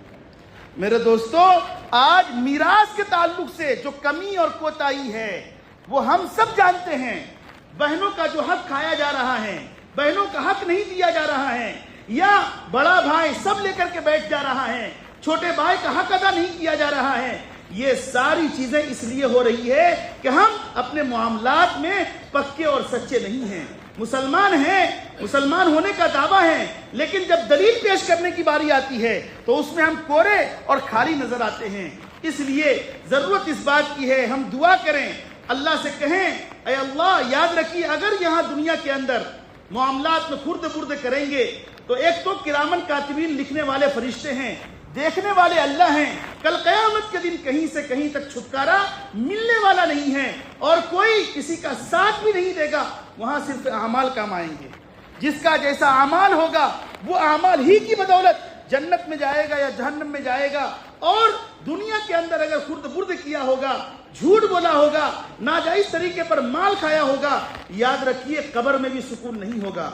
میرے دوستو، آج میراث کے تعلق سے جو کمی اور کوتاہی ہے وہ ہم سب جانتے ہیں۔ بہنوں کا جو حق کھایا جا رہا ہے، بہنوں کا حق نہیں دیا جا رہا ہے، یا بڑا بھائی سب لے کر کے بیٹھ جا رہا ہے، چھوٹے بھائی کا حق ادا نہیں کیا جا رہا ہے، یہ ساری چیزیں اس لیے ہو رہی ہے کہ ہم اپنے معاملات میں پکے اور سچے نہیں ہیں۔ مسلمان ہیں، مسلمان ہونے کا دعویٰ ہے، لیکن جب دلیل پیش کرنے کی باری آتی ہے تو اس میں ہم کورے اور خالی نظر آتے ہیں۔ اس لیے ضرورت اس بات کی ہے ہم دعا کریں، اللہ سے کہیں اے اللہ یاد رکھیے اگر یہاں دنیا کے اندر معاملات میں خرد برد کریں گے تو ایک تو کرامن کاتبین لکھنے والے فرشتے ہیں، دیکھنے والے اللہ ہیں، کل قیامت کے دن کہیں سے کہیں تک چھٹکارا ملنے والا نہیں ہے اور کوئی کسی کا ساتھ بھی نہیں دے گا، وہاں صرف اعمال کام آئیں گے۔ جس کا جیسا اعمال ہوگا وہ اعمال ہی کی بدولت جنت میں جائے گا یا جہنم میں جائے گا۔ اور دنیا کے اندر اگر خرد برد کیا ہوگا، جھوٹ بولا ہوگا، ناجائز طریقے پر مال کھایا ہوگا، یاد رکھیے قبر میں بھی سکون نہیں ہوگا،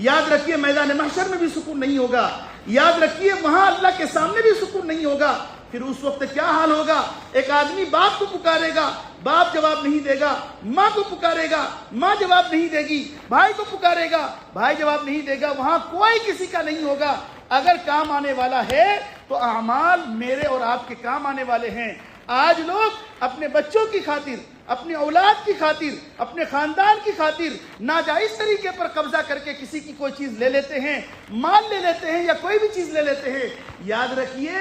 یاد رکھیے میدان محشر میں بھی سکون نہیں ہوگا، یاد رکھیے وہاں اللہ کے سامنے بھی سکون نہیں ہوگا۔ پھر اس وقت کیا حال ہوگا؟ ایک آدمی باپ کو پکارے گا، باپ جواب نہیں دے گا، ماں کو پکارے گا، ماں جواب نہیں دے گی، بھائی کو پکارے گا، بھائی جواب نہیں دے گا، وہاں کوئی کسی کا نہیں ہوگا۔ اگر کام آنے والا ہے تو اعمال میرے اور آپ کے کام آنے والے ہیں۔ آج لوگ اپنے بچوں کی خاطر، اپنی اولاد کی خاطر، اپنے خاندان کی خاطر ناجائز طریقے پر قبضہ کر کے کسی کی کوئی چیز لے لیتے ہیں، مال لے لیتے ہیں یا کوئی بھی چیز لے لیتے ہیں۔ یاد رکھیے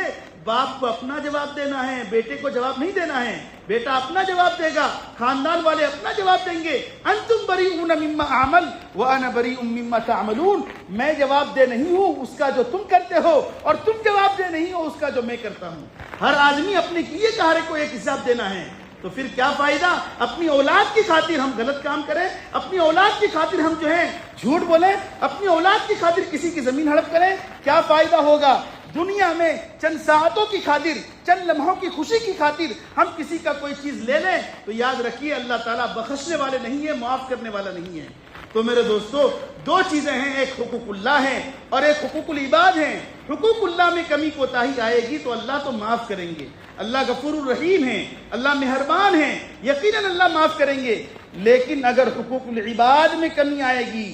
باپ کو اپنا جواب دینا ہے، بیٹے کو جواب نہیں دینا ہے۔ بیٹا اپنا جواب دے گا، خاندان والے اپنا جواب دیں گے۔ انتم بریئون مما اعمل وانا بریء مما تعملون، میں جواب دے نہیں ہوں اس کا جو تم کرتے ہو اور تم جواب دے نہیں ہو اس کا جو میں کرتا ہوں۔ ہر آدمی اپنے کیے کہارے کو ایک حساب دینا ہے۔ تو پھر کیا فائدہ اپنی اولاد کی خاطر ہم غلط کام کریں، اپنی اولاد کی خاطر ہم جو ہے جھوٹ بولیں، اپنی اولاد کی خاطر کسی کی زمین ہڑپ کریں؟ کیا فائدہ ہوگا؟ دنیا میں چند ساعتوں کی خاطر، چند لمحوں کی خوشی کی خاطر ہم کسی کا کوئی چیز لے لیں تو یاد رکھیے اللہ تعالیٰ بخشنے والے نہیں ہے، معاف کرنے والا نہیں ہے۔ تو میرے دوستو دو چیزیں ہیں، ایک حقوق اللہ ہے اور ایک حقوق العباد ہیں۔ حقوق اللہ میں کمی کوتاہی آئے گی تو اللہ تو معاف کریں گے، اللہ غفور الرحیم ہیں، اللہ مہربان ہیں، یقیناً اللہ معاف کریں گے۔ لیکن اگر حقوق العباد میں کمی آئے گی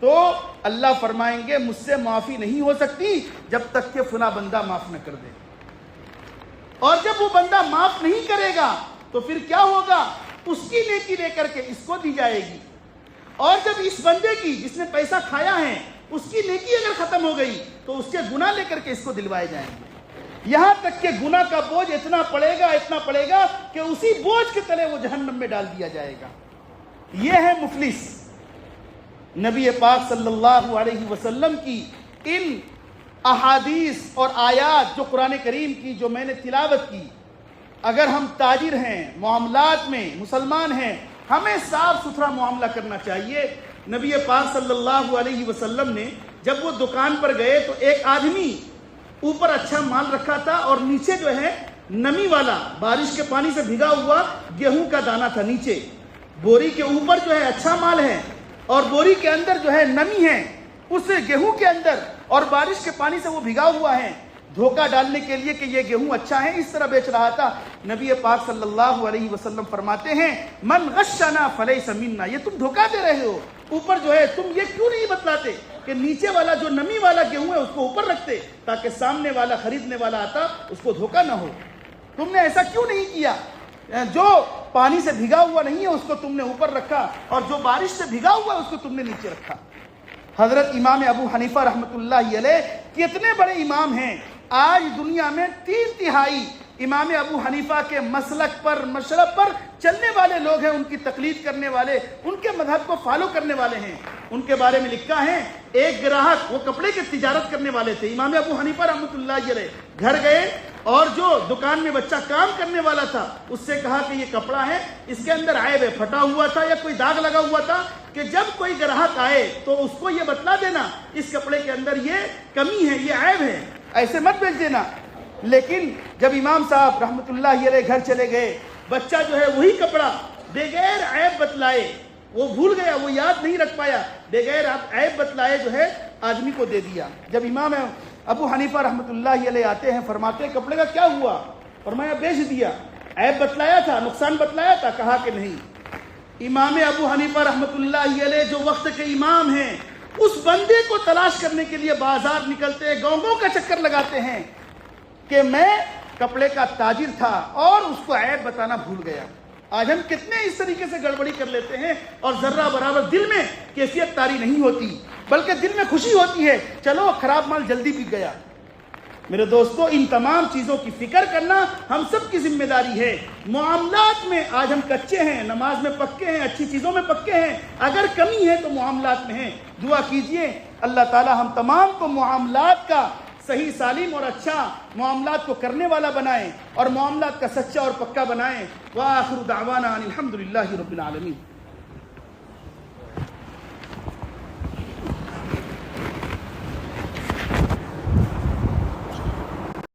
تو اللہ فرمائیں گے مجھ سے معافی نہیں ہو سکتی جب تک کہ فلاں بندہ معاف نہ کر دے، اور جب وہ بندہ معاف نہیں کرے گا تو پھر کیا ہوگا؟ اس کی نیکی لے کر کے اس کو دی جائے گی، اور جب اس بندے کی جس نے پیسہ کھایا ہے اس کی نیکی اگر ختم ہو گئی تو اس کے گناہ لے کر کے اس کو دلوائے جائیں گے، یہاں تک کہ گناہ کا بوجھ اتنا پڑے گا کہ اسی بوجھ کے تلے وہ جہنم میں ڈال دیا جائے گا۔ یہ ہے مفلس۔ نبی پاک صلی اللہ علیہ وسلم کی ان احادیث اور آیات جو قرآن کریم کی جو میں نے تلاوت کی، اگر ہم تاجر ہیں، معاملات میں مسلمان ہیں، ہمیں صاف ستھرا معاملہ کرنا چاہیے۔ نبی پاک صلی اللہ علیہ وسلم نے جب وہ دکان پر گئے تو ایک آدمی اوپر اچھا مال رکھا تھا اور نیچے جو ہے نمی والا بارش کے پانی سے بھیگا ہوا گیہوں کا دانہ تھا، نیچے بوری کے اوپر جو ہے اچھا مال ہے اور بوری کے اندر جو ہے نمی ہے، اس گیہوں کے اندر اور بارش کے پانی سے وہ بھیگا ہوا ہے، دھوکہ ڈالنے کے لیے کہ یہ گیہوں اچھا ہے اس طرح بیچ رہا تھا۔ نبی پاک صلی اللہ علیہ وسلم فرماتے ہیں من غشنا فلیس منا، یہ تم دھوکہ دے رہے ہو، اوپر جو ہے تم یہ کیوں نہیں بتلاتے کہ نیچے والا جو نمی والا گیہوں ہے اس کو اوپر رکھتے تاکہ سامنے والا خریدنے والا آتا اس کو دھوکہ نہ ہو؟ تم نے ایسا کیوں نہیں کیا؟ جو پانی سے بھیگا ہوا نہیں ہے اس کو تم نے اوپر رکھا اور جو بارش سے بھیگا ہوا ہے اس کو تم نے نیچے رکھا۔ حضرت امام ابو حنیفہ رحمۃ اللہ علیہ کتنے بڑے امام ہیں، آج دنیا میں 3/3 امام ابو حنیفہ کے مسلک پر مشرب پر چلنے والے لوگ ہیں، ان کی تقلید کرنے والے، ان کے مذہب کو فالو کرنے والے ہیں۔ ان کے بارے میں لکھا ہے ایک گراہک، وہ کپڑے کی تجارت کرنے والے تھے، امام ابو حنیفہ رحمۃ اللہ علیہ گھر گئے، اور جو دکان میں بچہ کام کرنے والا تھا اس سے کہا کہ یہ کپڑا ہے، اس کے اندر عیب ہے، پھٹا ہوا تھا یا کوئی داغ لگا ہوا تھا، کہ جب کوئی گراہک آئے تو اس کو یہ بتلا دینا اس کپڑے کے اندر یہ کمی ہے، یہ عیب ہے، ایسے مت بیچ دینا۔ لیکن جب امام صاحب رحمۃ اللہ علیہ گھر چلے گئے، بچہ جو ہے وہی کپڑا بغیر عیب بتلائے، وہ بھول گیا، وہ یاد نہیں رکھ پایا، بغیر عیب بتلائے جو ہے آدمی کو دے دیا۔ جب امام ابو حنیفہ رحمۃ اللہ علیہ آتے ہیں، فرماتے ہیں کپڑے کا کیا ہوا؟ فرمایا بیچ دیا۔ عیب بتلایا تھا، نقصان بتلایا تھا؟ کہا کہ نہیں۔ امام ابو حنیفہ رحمۃ اللہ علیہ جو وقت کے امام ہیں، اس بندے کو تلاش کرنے کے لیے بازار نکلتے ہیں، گاؤں کا چکر لگاتے ہیں کہ میں کپڑے کا تاجر تھا اور اس کو عیب بتانا بھول گیا۔ آج ہم کتنے اس طریقے سے گڑبڑی کر لیتے ہیں اور ذرہ برابر دل میں کیفیت طاری نہیں ہوتی، بلکہ دل میں خوشی ہوتی ہے، چلو خراب مال جلدی بک گیا۔ میرے دوستو، ان تمام چیزوں کی فکر کرنا ہم سب کی ذمہ داری ہے۔ معاملات میں آج ہم کچے ہیں، نماز میں پکے ہیں، اچھی چیزوں میں پکے ہیں، اگر کمی ہے تو معاملات میں ہے۔ دعا کیجئے اللہ تعالی ہم تمام کو معاملات کا صحیح سالم اور اچھا معاملات کو کرنے والا بنائیں اور معاملات کا سچا اور پکا بنائیں۔ وآخر دعوانا ان الحمد للہ رب العالمین۔